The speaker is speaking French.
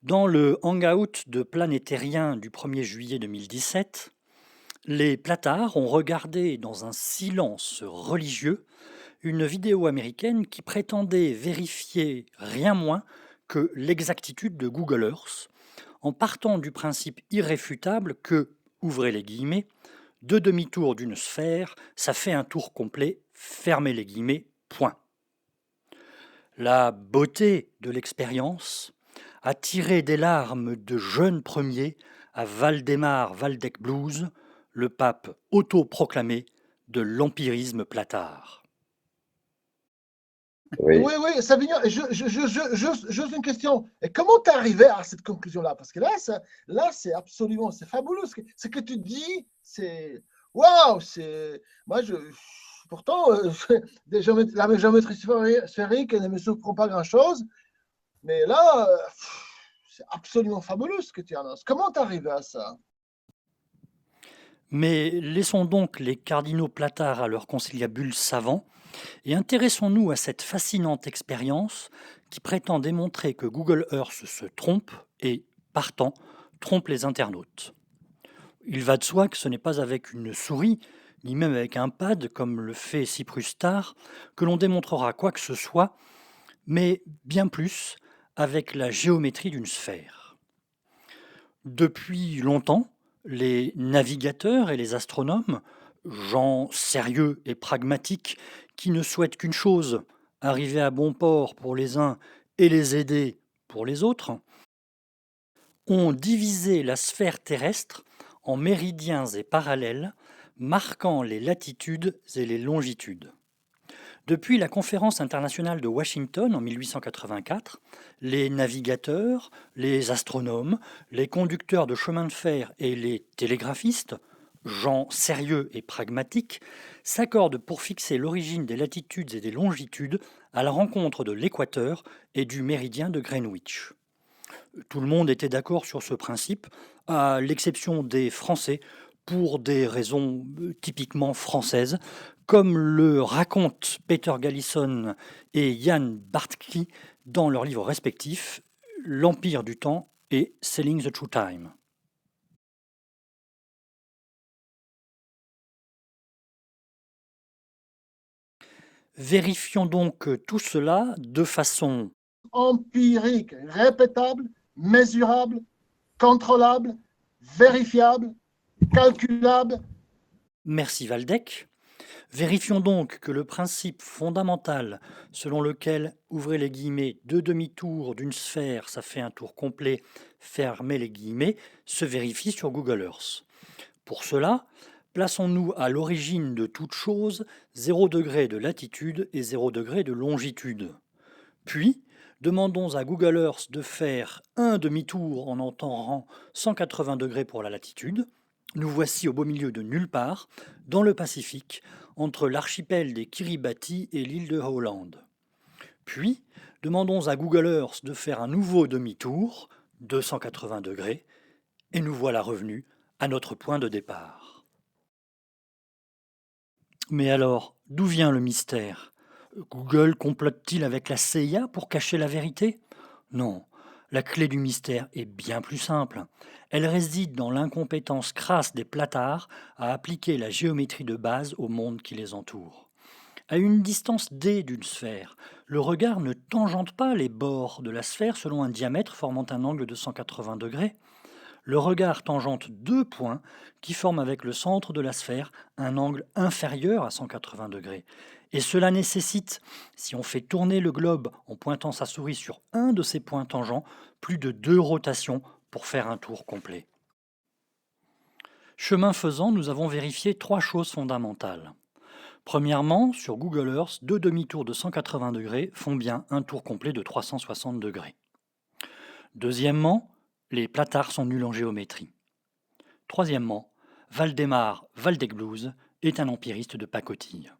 Dans le hangout de Planétérien du 1er juillet 2017, les platards ont regardé dans un silence religieux une vidéo américaine qui prétendait vérifier rien moins que l'exactitude de Google Earth en partant du principe irréfutable que, ouvrez les guillemets, deux demi-tours d'une sphère, ça fait un tour complet, fermez les guillemets, point. La beauté de l'expérience a tiré des larmes de jeunes premiers à Valdemar Valdec-Blues, le pape autoproclamé de l'empirisme platard. Oui, Oui, oui, Savignon, juste une question. Et comment t'es arrivé à cette conclusion-là? Parce que là, c'est absolument, c'est fabuleux. Ce que tu dis, c'est, waouh, c'est, moi, pourtant, la géométrie sphérique elle ne me surprend pas grand-chose, mais là, c'est absolument fabuleux ce que tu annonces. Comment t'es arrivé à ça? Mais laissons donc les cardinaux platards à leur conciliabule savant et intéressons-nous à cette fascinante expérience qui prétend démontrer que Google Earth se trompe et, partant, trompe les internautes. Il va de soi que ce n'est pas avec une souris, ni même avec un pad, comme le fait Cyprus Star, que l'on démontrera quoi que ce soit, mais bien plus avec la géométrie d'une sphère. Depuis longtemps, les navigateurs et les astronomes, gens sérieux et pragmatiques qui ne souhaitent qu'une chose, arriver à bon port pour les uns et les aider pour les autres, ont divisé la sphère terrestre en méridiens et parallèles, marquant les latitudes et les longitudes. Depuis la conférence internationale de Washington en 1884, les navigateurs, les astronomes, les conducteurs de chemin de fer et les télégraphistes, gens sérieux et pragmatiques, s'accordent pour fixer l'origine des latitudes et des longitudes à la rencontre de l'équateur et du méridien de Greenwich. Tout le monde était d'accord sur ce principe, à l'exception des Français, pour des raisons typiquement françaises, comme le racontent Peter Gallison et Jan Bartky dans leurs livres respectifs, L'Empire du Temps et Selling the True Time. Vérifions donc tout cela de façon Empirique, répétable, mesurable, contrôlable, vérifiable, calculable. merci Valdec. Vérifions donc que le principe fondamental selon lequel, ouvrez les guillemets, deux demi-tours d'une sphère, ça fait un tour complet, fermez les guillemets, se vérifie sur Google Earth. Pour cela, plaçons-nous à l'origine de toute chose 0 degré de latitude et 0 degré de longitude. Puis, demandons à Google Earth de faire un demi-tour en entourant 180 degrés pour la latitude. Nous voici au beau milieu de nulle part, dans le Pacifique, entre l'archipel des Kiribati et l'île de Hollande. Puis, demandons à Google Earth de faire un nouveau demi-tour, 280 degrés, et nous voilà revenus à notre point de départ. Mais alors, d'où vient le mystère? Google complote-t-il avec la CIA pour cacher la vérité? Non, la clé du mystère est bien plus simple. Elle réside dans l'incompétence crasse des platards à appliquer la géométrie de base au monde qui les entoure. À une distance d d'une sphère, le regard ne tangente pas les bords de la sphère selon un diamètre formant un angle de 180 degrés. Le regard tangente deux points qui forment avec le centre de la sphère un angle inférieur à 180 degrés. Et cela nécessite, si on fait tourner le globe en pointant sa souris sur un de ces points tangents, plus de 2 rotations pour faire un tour complet. Chemin faisant, nous avons vérifié 3 choses fondamentales. Premièrement, sur Google Earth, 2 demi-tours de 180 degrés font bien un tour complet de 360 degrés. Deuxièmement, les platards sont nuls en géométrie. Troisièmement, Valdemar Valdec-Blues est un empiriste de pacotille.